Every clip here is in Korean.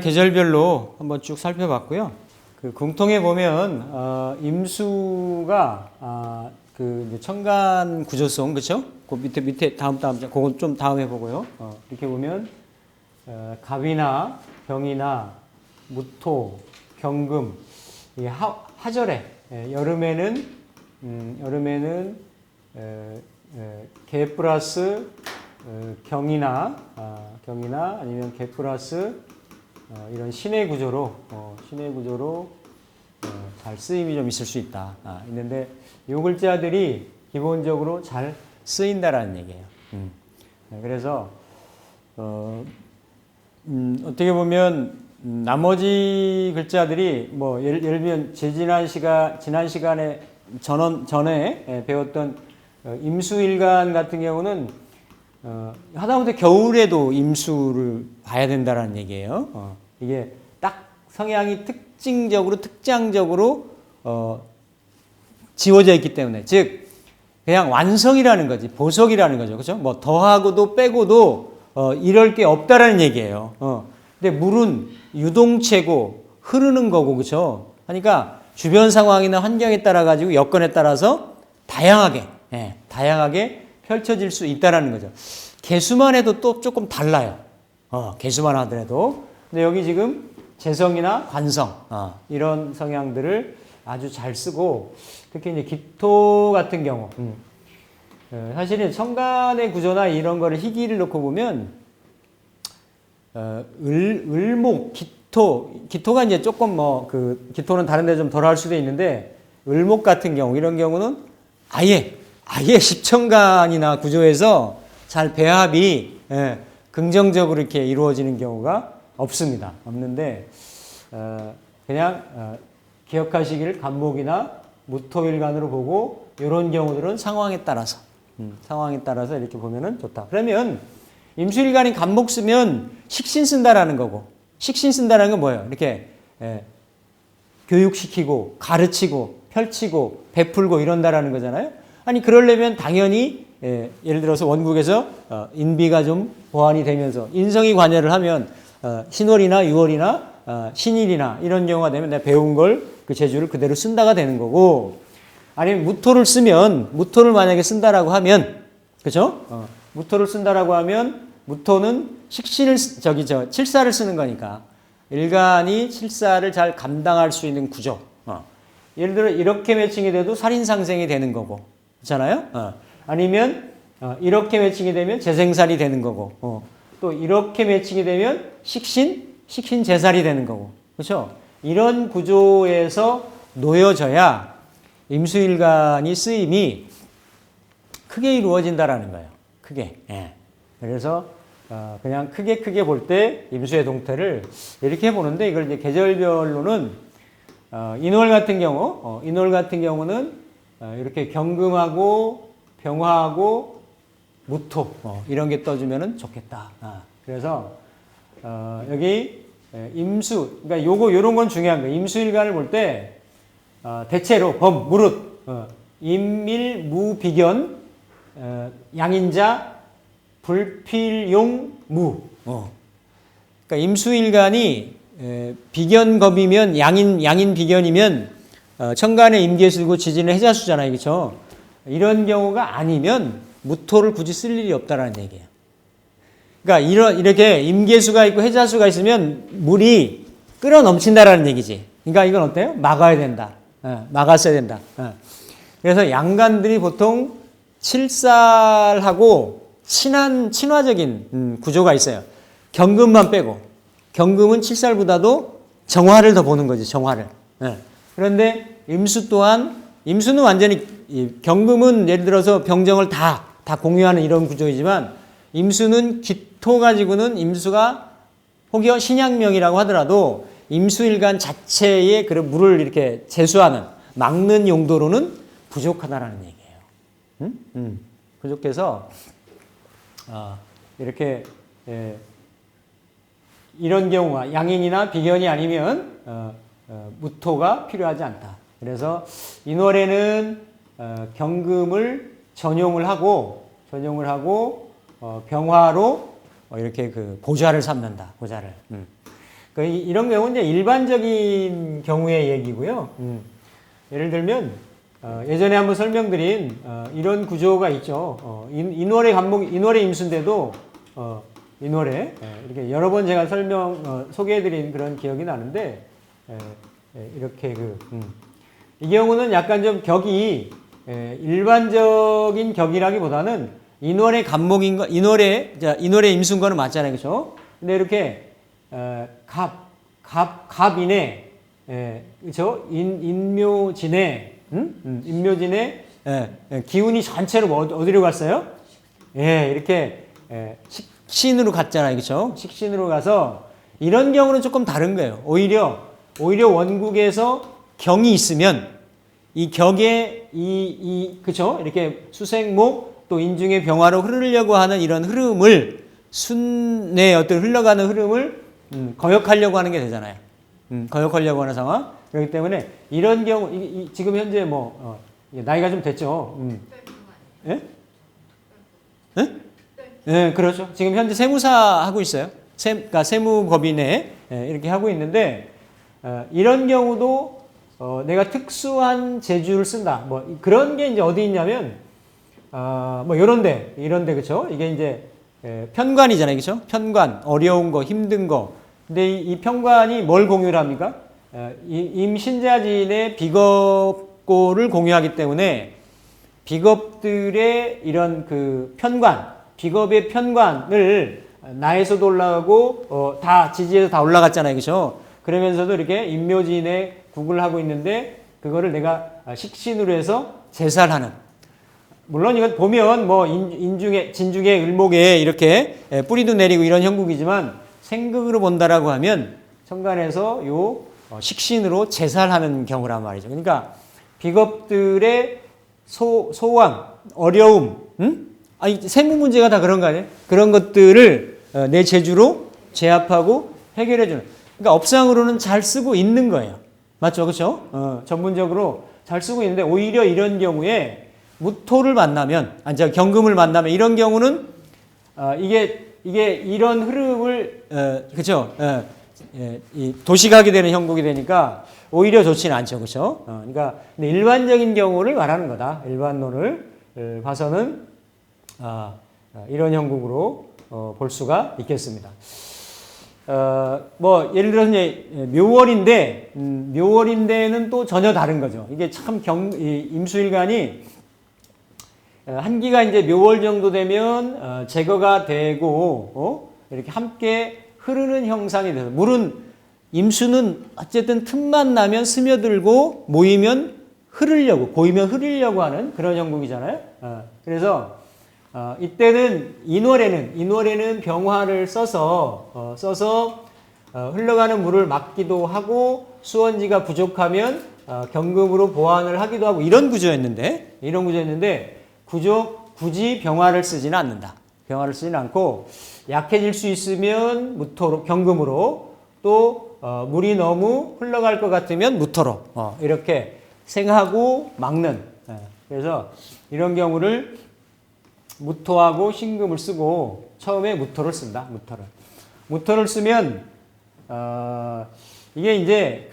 계절별로 한번 쭉 살펴봤고요. 그 공통해 보면 임수가 그 천간 구조성, 그렇죠? 그 밑에 다음 그건 좀 다음에 보고요. 이렇게 보면 갑이나 병이나 무토, 경금, 이 하절에 여름에는 개 플러스 경이나 아니면 개 플러스 이런 신의 구조로 잘 쓰임이 좀 있을 수 있다. 있는데 이 글자들이 기본적으로 잘 쓰인다라는 얘기예요. 그래서 어떻게 보면 나머지 글자들이 뭐 예를 들면 지난 시간에 전에 배웠던 임수일간 같은 경우는 하다못해 겨울에도 임수를 봐야 된다라는 얘기예요. 이게 딱 성향이 특장적으로 지워져 있기 때문에, 즉 그냥 완성이라는 거지, 보석이라는 거죠, 그렇죠? 뭐 더하고도 빼고도 이럴 게 없다라는 얘기예요. 근데 물은 유동체고 흐르는 거고, 그렇죠? 그러니까 주변 상황이나 환경에 따라 가지고 여건에 따라서 다양하게 펼쳐질 수 있다라는 거죠. 개수만 해도 또 조금 달라요. 개수만 하더라도. 근데 여기 지금 재성이나 관성, 이런 성향들을 아주 잘 쓰고, 특히 이제 기토 같은 경우, 사실은 천간의 구조나 이런 거를 희기를 놓고 보면, 을목, 기토가 이제 조금 기토는 다른 데 좀 덜 할 수도 있는데, 을목 같은 경우, 이런 경우는 아예 십천간이나 구조에서 잘 배합이 긍정적으로 이렇게 이루어지는 경우가 없는데 그냥 기억하시기를 간목이나 무토일간으로 보고 이런 경우들은 상황에 따라서 이렇게 보면은 좋다. 그러면 임수일간인 간목 쓰면 식신 쓴다라는 거고, 식신 쓴다라는 건 뭐예요? 이렇게 교육시키고 가르치고 펼치고 베풀고 이런다라는 거잖아요. 아니 그러려면 당연히 예를 들어서 원국에서 인비가 좀 보완이 되면서 인성이 관여를 하면 신월이나 유월이나 신일이나 이런 경우가 되면 내가 배운 걸 그 재주를 그대로 쓴다가 되는 거고, 아니면 무토를 만약에 쓴다라고 하면, 그죠? 무토를 쓴다라고 하면 무토는 식신을 칠사를 쓰는 거니까 일간이 칠사를 잘 감당할 수 있는 구조. 예를 들어 이렇게 매칭이 돼도 살인상생이 되는 거고, 그렇잖아요? 아니면 이렇게 매칭이 되면 재생살이 되는 거고, 또 이렇게 매칭이 되면 식신재살이 되는 거고, 그렇죠? 이런 구조에서 놓여져야 임수일간이 쓰임이 크게 이루어진다라는 거예요. 크게. 그래서 그냥 크게 볼 때 임수의 동태를 이렇게 보는데, 이걸 이제 계절별로는 인월 같은 경우는 이렇게 경금하고 병화하고 무토 이런 게 떠주면은 좋겠다. 그래서 여기 임수, 그러니까 요런 건 중요한 거예요. 임수일간을 볼 때 대체로 범, 무릇, 임밀, 무비견, 양인자, 불필용, 무. 그러니까 임수일간이 비견겁이면 양인 비견이면 천간에 임계수고 지지는 해자수잖아요, 그렇죠? 이런 경우가 아니면 무토를 굳이 쓸 일이 없다라는 얘기예요. 그러니까 이렇게 임계수가 있고 해자수가 있으면 물이 끓어 넘친다라는 얘기지. 그러니까 이건 어때요? 막아야 된다. 막았어야 된다. 그래서 양간들이 보통 칠살하고 친화적인 구조가 있어요. 경금만 빼고. 경금은 칠살보다도 정화를 더 보는 거지, 정화를. 그런데 임수는 완전히, 경금은 예를 들어서 병정을 다 공유하는 이런 구조이지만, 임수는 기토 가지고는 임수가 혹여 신약명이라고 하더라도 임수일간 자체의 그런 물을 이렇게 제수하는, 막는 용도로는 부족하다라는 얘기예요. 부족해서 이렇게 이런 경우가 양인이나 비견이 아니면 무토가 필요하지 않다. 그래서 인월에는 경금을 전용을 하고 병화로 이렇게 그 보좌를 삼는다. 보좌를. 이런 경우는 이제 일반적인 경우의 얘기고요. 예를 들면 예전에 한번 설명드린 이런 구조가 있죠. 인월의 간목, 인월의 임수인데도 인월에 이렇게 여러 번 제가 소개해드린 그런 기억이 나는데 이렇게 이 경우는 약간 좀 격이 일반적인 격이라기보다는 인월의 간목인 거, 인월의 임수인 거는 맞잖아요, 그렇죠? 근데 이렇게 갑인의 그렇죠? 인묘진의 인묘진의 기운이 전체로 어디로 갔어요? 이렇게 식신으로 갔잖아요, 그렇죠? 식신으로 가서 이런 경우는 조금 다른 거예요. 오히려 원국에서 경이 있으면 이 격에 그렇죠? 이렇게 수생목 또 인중의 병화로 흐르려고 하는 이런 흐름을 순의 어떤 흘러가는 흐름을 거역하려고 하는 게 되잖아요. 거역하려고 하는 상황. 그렇기 때문에 이런 경우 지금 현재 나이가 좀 됐죠. 예? 예? 예, 그렇죠. 지금 현재 세무사 하고 있어요. 그러니까 세무법인에 이렇게 하고 있는데 이런 경우도 내가 특수한 재주를 쓴다. 그런 게 이제 어디 있냐면 이런데 그렇죠. 이게 이제 편관이잖아요, 그렇죠? 편관, 어려운 거, 힘든 거. 근데 이 편관이 뭘 공유를 합니까? 임신자진의 비겁고를 공유하기 때문에 비겁들의 이런 그 비겁의 편관을 나에서도 올라가고 다 지지에서 다 올라갔잖아요, 그렇죠? 그러면서도 이렇게 임묘진의 국을 하고 있는데 그거를 내가 식신으로 해서 제살하는. 물론 이건 보면 진중에 을목에 이렇게 뿌리도 내리고 이런 형국이지만 생극으로 본다라고 하면 천간에서 요 식신으로 제살하는 경우란 말이죠. 그러니까 비겁들의 소왕, 어려움, 세무 문제가 다 그런 거 아니에요? 그런 것들을 내 재주로 제압하고 해결해주는. 그러니까 업상으로는 잘 쓰고 있는 거예요. 맞죠? 그렇죠? 전문적으로 잘 쓰고 있는데 오히려 이런 경우에 무토를 만나면, 경금을 만나면 이런 경우는 이게 이런 흐름을 그렇죠? 도식하게 되는 형국이 되니까 오히려 좋지는 않죠, 그렇죠? 그러니까 근데 일반적인 경우를 말하는 거다. 일반론을 봐서는 이런 형국으로 볼 수가 있겠습니다. 예를 들어서 이제 묘월인데는 또 전혀 다른 거죠. 이게 참 임수일간이 한기가 이제 묘월 정도 되면 제거가 되고 이렇게 함께 흐르는 형상이 돼서 물은 임수는 어쨌든 틈만 나면 스며들고 모이면 고이면 흐르려고 하는 그런 형국이잖아요. 그래서 이때는 인월에는 병화를 써서 흘러가는 물을 막기도 하고 수원지가 부족하면 경금으로 보완을 하기도 하고 이런 구조였는데 굳이 병화를 쓰지는 않는다. 병화를 쓰지는 않고 약해질 수 있으면 무토로 경금으로 또 물이 너무 흘러갈 것 같으면 무토로 이렇게 생하고 막는. 그래서 이런 경우를 무토하고 신금을 쓰고 처음에 무토를 쓴다. 무토를 쓰면 이게 이제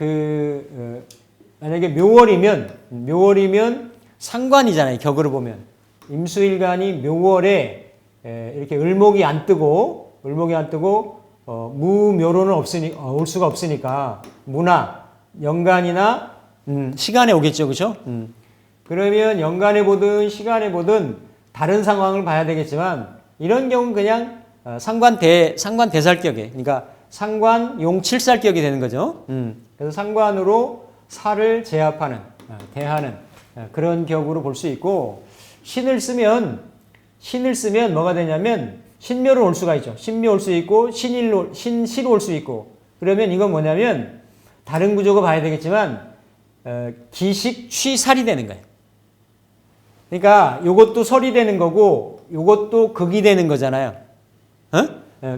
만약에 묘월이면 상관이잖아요. 격으로 보면 임수일간이 묘월에 이렇게 을목이 안 뜨고 무묘로는 올 수가 없으니까 무나 연간이나 시간에 오겠죠, 그렇죠? 그러면 연간에 보든 시간에 보든 다른 상황을 봐야 되겠지만 이런 경우는 그냥 상관 대살격에 그러니까 상관 용칠살격이 되는 거죠. 그래서 상관으로 살을 제압하는 대하는 그런 격으로 볼 수 있고 신을 쓰면 뭐가 되냐면 신묘로 올 수가 있죠. 신묘 올 수 있고 신시로 올 수 있고 그러면 이건 뭐냐면 다른 구조가 봐야 되겠지만 기식 취살이 되는 거예요. 그러니까 요것도 설이 되는 거고 요것도 극이 되는 거잖아요.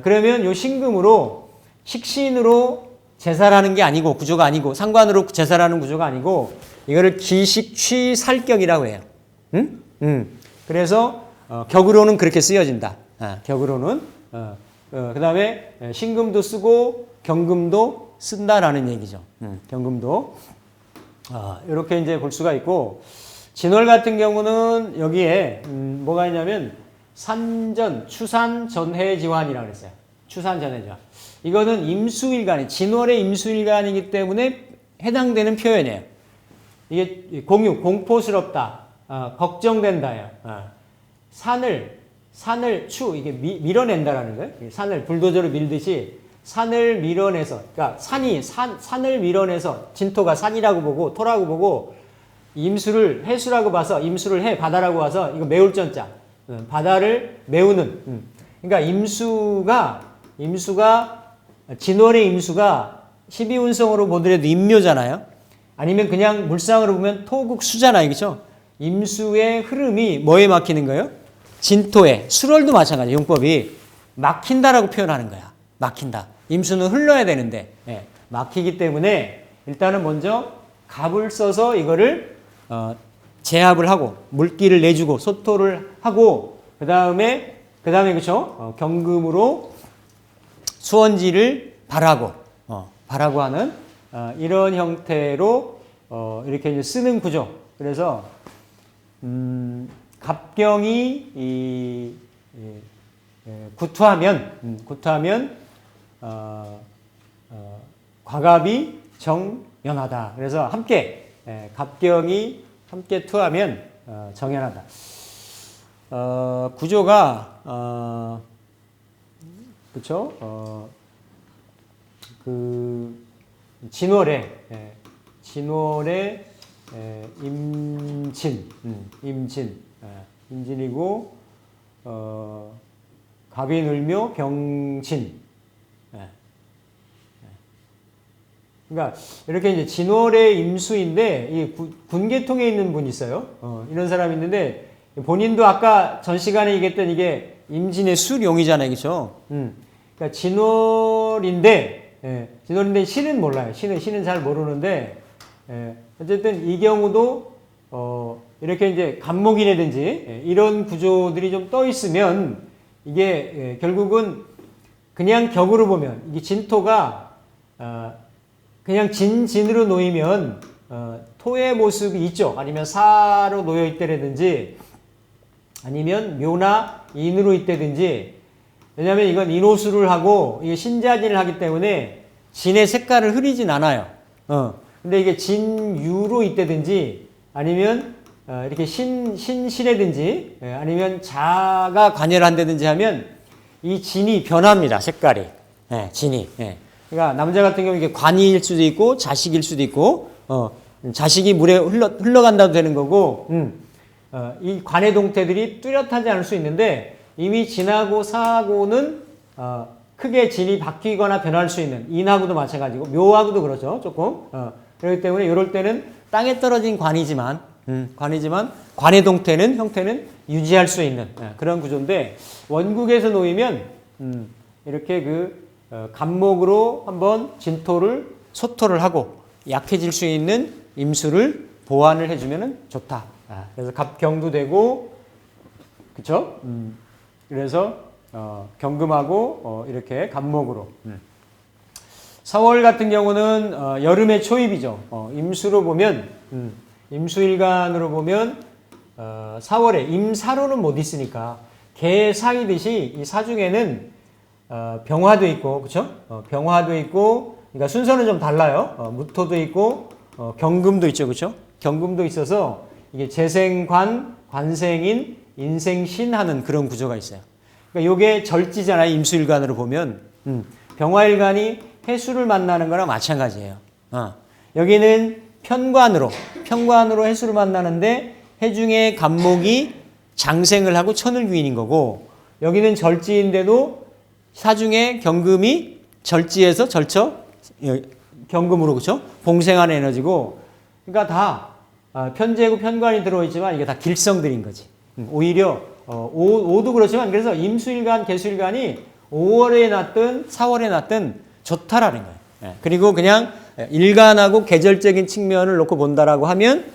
그러면 요 신금으로 식신으로 제살하는 게 아니고 구조가 아니고 상관으로 제살하는 구조가 아니고 이거를 기식 취살격이라고 해요. 그래서 격으로는 그렇게 쓰여진다. 격으로는. 그 다음에 신금도 쓰고 경금도 쓴다라는 얘기죠. 경금도. 이렇게 이제 볼 수가 있고, 진월 같은 경우는 여기에 뭐가 있냐면 산전, 추산, 전해지환이라고 그랬어요. 추산, 전해지환. 이거는 임수일간이, 진월의 임수일간이기 때문에 해당되는 표현이에요. 이게 공포스럽다, 걱정된다요. 산을 이게 밀어낸다라는 거예요. 산을 불도저로 밀듯이 산을 밀어내서, 그러니까 산을 밀어내서 진토가 산이라고 보고 토라고 보고 임수를 해수라고 봐서 임수를 해 바다라고 봐서 이거 메울 전자, 바다를 메우는. 그러니까 임수가 진월의 임수가 12운성으로 보더라도 임묘잖아요. 아니면 그냥 물상으로 보면 토국수잖아요. 그렇죠? 임수의 흐름이 뭐에 막히는 거예요? 진토에. 수월도 마찬가지예요. 용법이 막힌다라고 표현하는 거야. 막힌다. 임수는 흘러야 되는데 막히기 때문에 일단은 먼저 갑을 써서 이거를 제압을 하고 물기를 내주고 소토를 하고 그 다음에 그렇죠? 경금으로 수원지를 발하고 하는 이런 형태로 이렇게 이제 쓰는 구조. 그래서 갑경이 구투하면 과갑이 정연하다. 그래서 함께 갑경이 함께 투하면 정연하다. 구조가 그렇죠? 그 진월에 임진이고 갑이 늘묘 병진. 그러니까 이렇게 이제 진월의 임수인데 이 군계통에 있는 분이 있어요. 이런 사람이 있는데 본인도 아까 전 시간에 얘기했던 이게 임진의 수룡이잖아요, 그렇죠? 그러니까 진월인데 신은 몰라요. 신은 잘 모르는데 어쨌든 이 경우도 이렇게 이제 간목이라든지 이런 구조들이 좀 떠 있으면 이게 결국은 그냥 격으로 보면 이게 진토가 그냥 진으로 놓이면 토의 모습이 있죠. 아니면 사로 놓여 있다든지 아니면 묘나 인으로 있다든지. 왜냐하면 이건 인호수를 하고 이게 신자진을 하기 때문에 진의 색깔을 흐리진 않아요. 근데 이게 진유로 있다든지 아니면 이렇게 신이라든지 아니면 자가 관여를 한다든지 하면 이 진이 변합니다. 색깔이. 진이. 그러니까 남자 같은 경우 이게 관이일 수도 있고 자식일 수도 있고 자식이 물에 흘러간다도 되는 거고 이 관의 동태들이 뚜렷하지 않을 수 있는데 이미 진하고 사하고는 크게 진이 바뀌거나 변할 수 있는 인하고도 마찬가지고 묘하고도 그렇죠. 조금. 그렇기 때문에 이럴 때는 땅에 떨어진 관이지만 관의 동태는 형태는 유지할 수 있는 그런 구조인데 원국에서 놓이면 이렇게 그 간목으로 한번 진토를 소토를 하고 약해질 수 있는 임수를 보완을 해주면 좋다. 그래서 갑경도 되고 그렇죠? 그래서 경금하고 이렇게 간목으로. 4월 같은 경우는 여름의 초입이죠. 임수로 보면 임수일간으로 보면 4월에 임사로는 못 있으니까 개사이듯이 이 사중에는 병화도 있고 그렇죠? 병화도 있고 그러니까 순서는 좀 달라요. 무토도 있고 경금도 있죠. 그렇죠? 경금도 있어서 이게 재생관, 관생인, 인생신 하는 그런 구조가 있어요. 그러니까 요게 절지잖아요. 임수일간으로 보면. 병화일간이 해수를 만나는 거랑 마찬가지예요. 여기는 편관으로 해수를 만나는데 해중의 간목이 장생을 하고 천을 귀인인 거고 여기는 절지인데도 사중에 경금이 절지에서 절처 경금으로 그렇죠? 봉생하는 에너지고 그러니까 다 편재고 편관이 들어있지만 이게 다 길성들인 거지. 오히려 오도 그렇지만 그래서 임수일간, 개수일간이 5월에 났든 4월에 났든 좋다라는 거예요. 그리고 그냥 일간하고 계절적인 측면을 놓고 본다라고 하면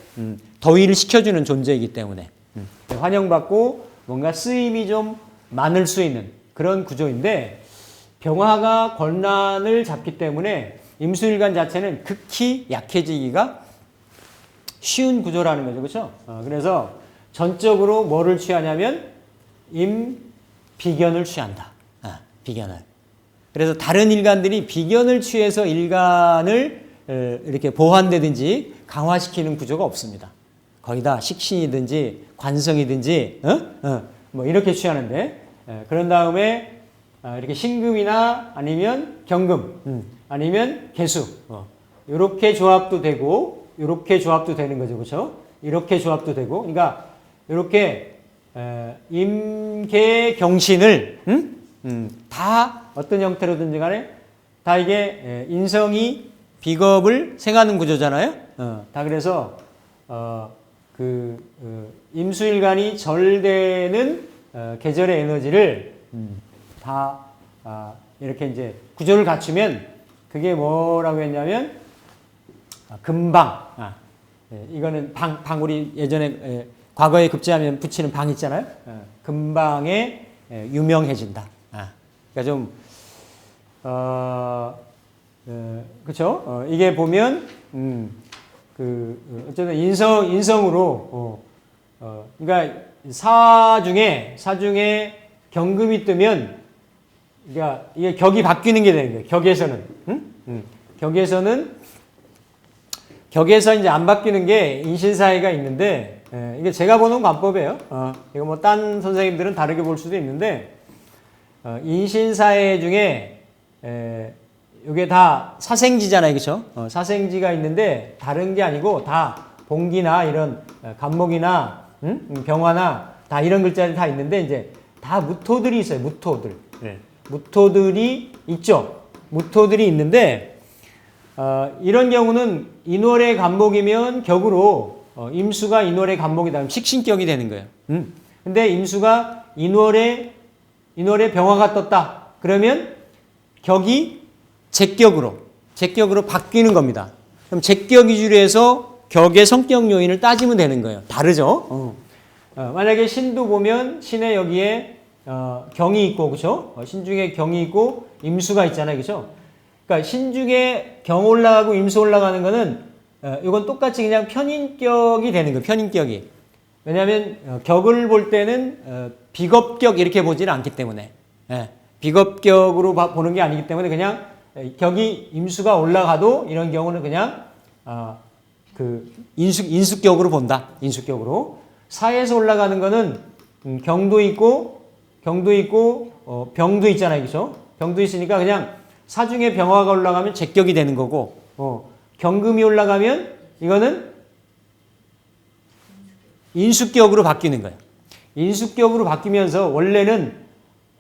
더위를 식혀주는 존재이기 때문에 환영받고 뭔가 쓰임이 좀 많을 수 있는 그런 구조인데 병화가 권란을 잡기 때문에 임수일간 자체는 극히 약해지기가 쉬운 구조라는 거죠. 그렇죠? 그래서 전적으로 뭐를 취하냐면 임비견을 취한다. 비견을. 그래서 다른 일간들이 비견을 취해서 일간을 이렇게 보완되든지 강화시키는 구조가 없습니다. 거의 다 식신이든지 관성이든지 뭐 이렇게 취하는데 그런 다음에 이렇게 신금이나 아니면 경금 아니면 개수 이렇게 조합도 되고 이렇게 조합도 되는 거죠. 그렇죠? 이렇게 조합도 되고 그러니까 이렇게 임계경신을 다 어떤 형태로든지 간에 다 이게 인성이 비겁을 생하는 구조잖아요. 다 그래서 임수일간이 절되는 계절의 에너지를 다 이렇게 이제 구조를 갖추면 그게 뭐라고 했냐면 금방. 이거는 방 우리 예전에 과거에 급제하면 붙이는 방 있잖아요. 금방에 유명해진다. 그러니까 좀 그렇죠? 이게 보면 어쨌든 인성으로 그러니까 사 중에 경금이 뜨면 그러니까 이게 격이 바뀌는 게 되는 거예요. 격에서 이제 안 바뀌는 게 인신사회가 있는데 이게 제가 보는 관법이에요. 이거 뭐 딴 선생님들은 다르게 볼 수도 있는데 인신사회 중에 이게 다 사생지잖아요. 그렇죠? 사생지가 있는데 다른 게 아니고 다 봉기나 이런 간목이나 병화나 다 이런 글자들이 다 있는데 이제 다 무토들이 있어요. 무토들. 무토들이 있죠. 무토들이 있는데 이런 경우는 인월의 간목이면 격으로 임수가 인월의 간목이다. 그럼 식신격이 되는 거예요. 근데 임수가 인월의 병화가 떴다. 그러면 격이 제격으로 바뀌는 겁니다. 그럼 제격 위주로 해서 격의 성격 요인을 따지면 되는 거예요. 다르죠? 만약에 신도 보면 신의 여기에 경이 있고, 그죠? 신 중에 경이 있고 임수가 있잖아요. 그죠? 그러니까 신 중에 경 올라가고 임수 올라가는 거는 이건 똑같이 그냥 편인격이 되는 거예요. 편인격이. 왜냐하면 격을 볼 때는 비겁격 이렇게 보지는 않기 때문에 비겁격으로 보는 게 아니기 때문에 그냥 격이 임수가 올라가도 이런 경우는 그냥 인수격으로 본다. 인수격으로. 사에서 올라가는 거는 경도 있고 병도 있잖아요. 그죠? 병도 있으니까 그냥 사중에 병화가 올라가면 제격이 되는 거고 경금이 올라가면 이거는 인수격으로 바뀌는 거예요. 인수격으로 바뀌면서 원래는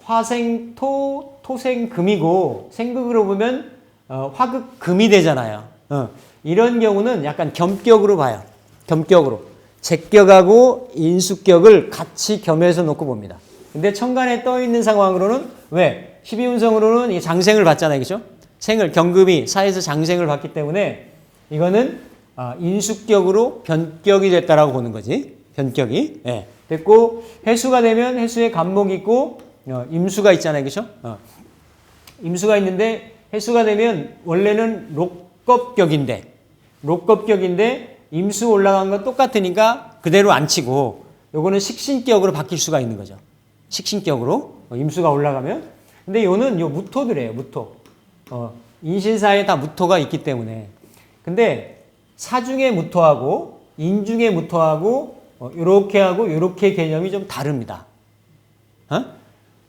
화생토, 토생금이고 생극으로 보면 화극금이 되잖아요. 이런 경우는 약간 겸격으로 봐요. 겸격으로. 제격하고 인수격을 같이 겸해서 놓고 봅니다. 근데 천간에 떠 있는 상황으로는 왜? 12운성으로는 장생을 받잖아요. 그죠? 생을, 경금이 사에서 장생을 받기 때문에 이거는 인수격으로 변격이 됐다라고 보는 거지. 변격이. 예. 됐고, 해수가 되면 해수에 간목이 있고, 임수가 있잖아요. 그죠? 임수가 있는데, 해수가 되면 원래는 록겁격인데, 임수 올라간 건 똑같으니까 그대로 안 치고, 요거는 식신격으로 바뀔 수가 있는 거죠. 식신격으로. 임수가 올라가면. 근데 요는 요 무토들이에요. 무토. 인신사에 다 무토가 있기 때문에. 근데 사중에 무토하고, 인중에 무토하고, 요렇게 하고 요렇게 개념이 좀 다릅니다.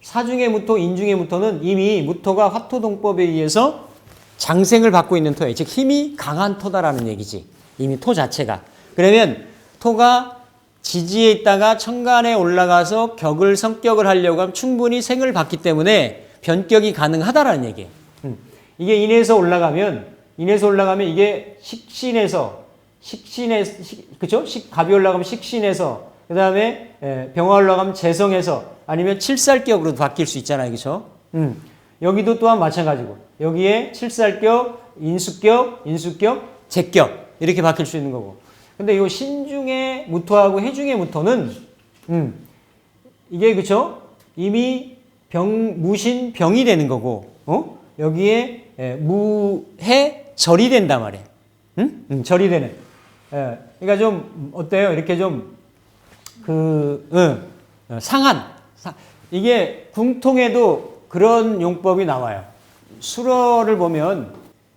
사중의 무토, 인중의 무토는 이미 무토가 화토동법에 의해서 장생을 받고 있는 토예요. 즉 힘이 강한 토다라는 얘기지. 이미 토 자체가. 그러면 토가 지지에 있다가 천간에 올라가서 격을 성격을 하려고 하면 충분히 생을 받기 때문에 변격이 가능하다라는 얘기예요. 이게 인에서 올라가면 이게 그쵸? 갑이 올라가면 식신에서, 그 다음에 병화 올라가면 재성에서, 아니면 칠살격으로 바뀔 수 있잖아요. 그쵸? 여기도 또한 마찬가지고, 여기에 칠살격, 인수격, 제격, 이렇게 바뀔 수 있는 거고. 근데 이 신중의 무토하고 해중의 무토는 이게 그쵸? 이미 무신 병이 되는 거고, 여기에 무해 절이 된단 말이에요. 절이 되는. 그러니까 좀 어때요? 이렇게 좀 상한. 이게 궁통에도 그런 용법이 나와요. 수러를 보면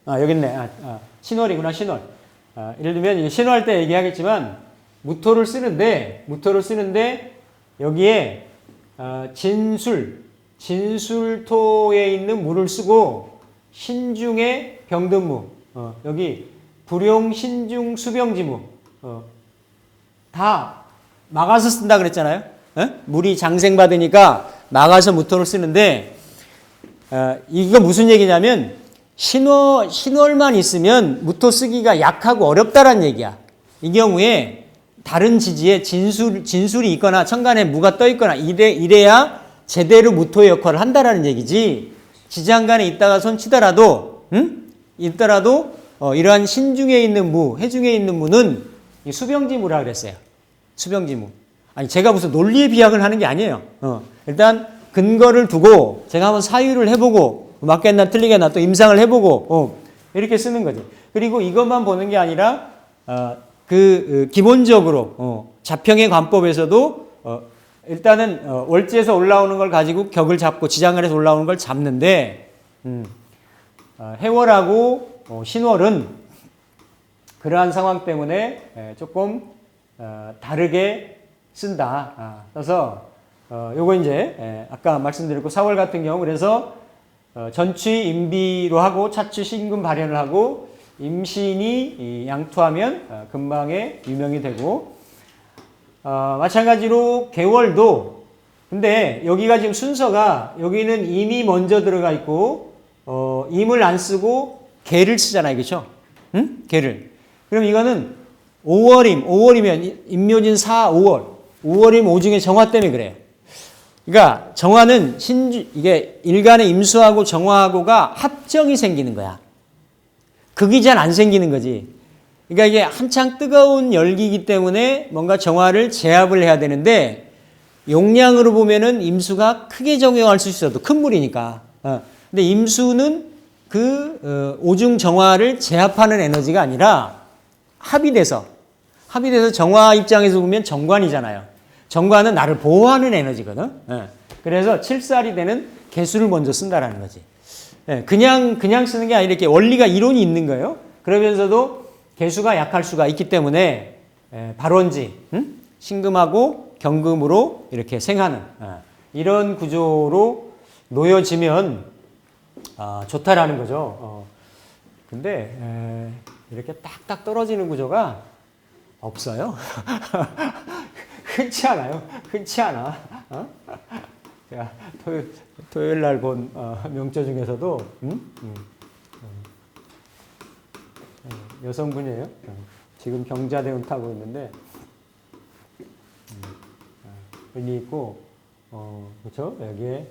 여기 있네. 신월이구나, 신월. 예를 들면 신월할 때 얘기하겠지만 무토를 쓰는데 여기에 진술토에 있는 무를 쓰고 신중에 병든무, 여기 불용, 신중, 수병지무 다 막아서 쓴다 그랬잖아요. 물이 장생받으니까 막아서 무토를 쓰는데 이거 무슨 얘기냐면 신월만 있으면 무토 쓰기가 약하고 어렵다란 얘기야. 이 경우에 다른 지지에 진술이 있거나 천간에 무가 떠 있거나 이래야 제대로 무토의 역할을 한다라는 얘기지. 지장간에 있다가 손 치더라도 이러한 신중에 있는 무, 해중에 있는 무는 수병지무라 그랬어요. 수병지무. 아니 제가 무슨 논리의 비약을 하는 게 아니에요. 일단 근거를 두고 제가 한번 사유를 해보고 맞겠나 틀리겠나 또 임상을 해보고 이렇게 쓰는 거지. 그리고 이것만 보는 게 아니라 기본적으로 자평의 관법에서도 일단은 월지에서 올라오는 걸 가지고 격을 잡고 지장간에서 올라오는 걸 잡는데 해월하고 신월은 그러한 상황 때문에 조금 다르게 쓴다. 그래서 요거 이제 아까 말씀드렸고 4월 같은 경우 그래서 전취 임비로 하고 차취 신금 발현을 하고 임신이 양투하면 금방에 유명이 되고 마찬가지로 개월도 근데 여기가 지금 순서가 여기는 임이 먼저 들어가 있고 임을 안 쓰고 개를 쓰잖아요. 그렇죠? 개를. 그럼 이거는 5월이면 임묘진 4, 5월이면 오중의 정화 때문에 그래요. 그러니까 정화는 이게 일간의 임수하고 정화하고가 합정이 생기는 거야. 극이 잘 안 생기는 거지. 그러니까 이게 한창 뜨거운 열기이기 때문에 뭔가 정화를 제압을 해야 되는데 용량으로 보면은 임수가 크게 적용할 수 있어도 큰 물이니까. 근데 임수는 오중 정화를 제압하는 에너지가 아니라 합이 돼서 정화 입장에서 보면 정관이잖아요. 정관은 나를 보호하는 에너지거든. 그래서 칠살이 되는 개수를 먼저 쓴다라는 거지. 그냥 쓰는 게 아니라 이렇게 원리가 이론이 있는 거예요. 그러면서도 개수가 약할 수가 있기 때문에 발원지, 신금하고 경금으로 이렇게 생하는 이런 구조로 놓여지면 좋다라는 거죠. 근데 이렇게 딱딱 떨어지는 구조가 없어요. 흔치 않아요. 흔치 않아. 제가 토요일 날 본 명조 중에서도 여성분이에요. 지금 경자대운 타고 있는데 의미 있고 그렇죠? 여기에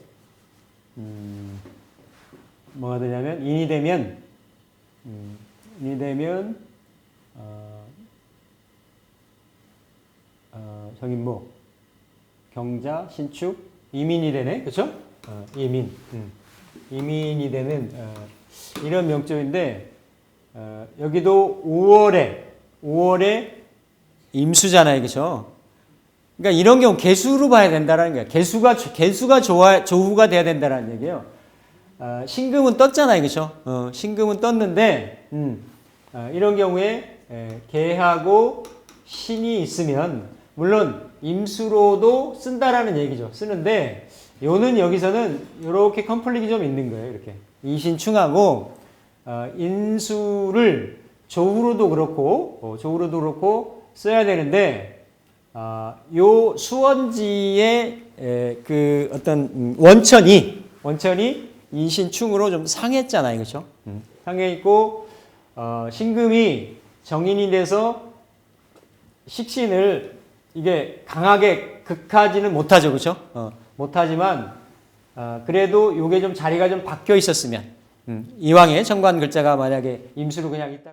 뭐가 되냐면 인이 되면 정인모, 경자, 신축, 이민이 되네, 그렇죠? 이민이 되는 이런 명조인데 여기도 5월에 임수잖아요, 그렇죠? 그러니까 이런 경우 개수로 봐야 된다라는 거야. 개수가 조후가 돼야 된다라는 얘기예요. 신금은 떴잖아요, 그렇죠? 신금은 떴는데 이런 경우에 개하고 신이 있으면 물론 임수로도 쓴다라는 얘기죠. 쓰는데 요는 여기서는 이렇게 컨플릭이 좀 있는 거예요. 이렇게 이신충하고 인수를 조후로도 그렇고 써야 되는데 요 수원지의 그 어떤 원천이 이신충으로 좀 상했잖아요, 그렇죠? 상해 있고 신금이 정인이 돼서 식신을 이게 강하게 극하지는 못하죠, 그렇죠? 못하지만 그래도 요게 좀 자리가 좀 바뀌어 있었으면 이왕에 정관 글자가 만약에 임수로 그냥 있다.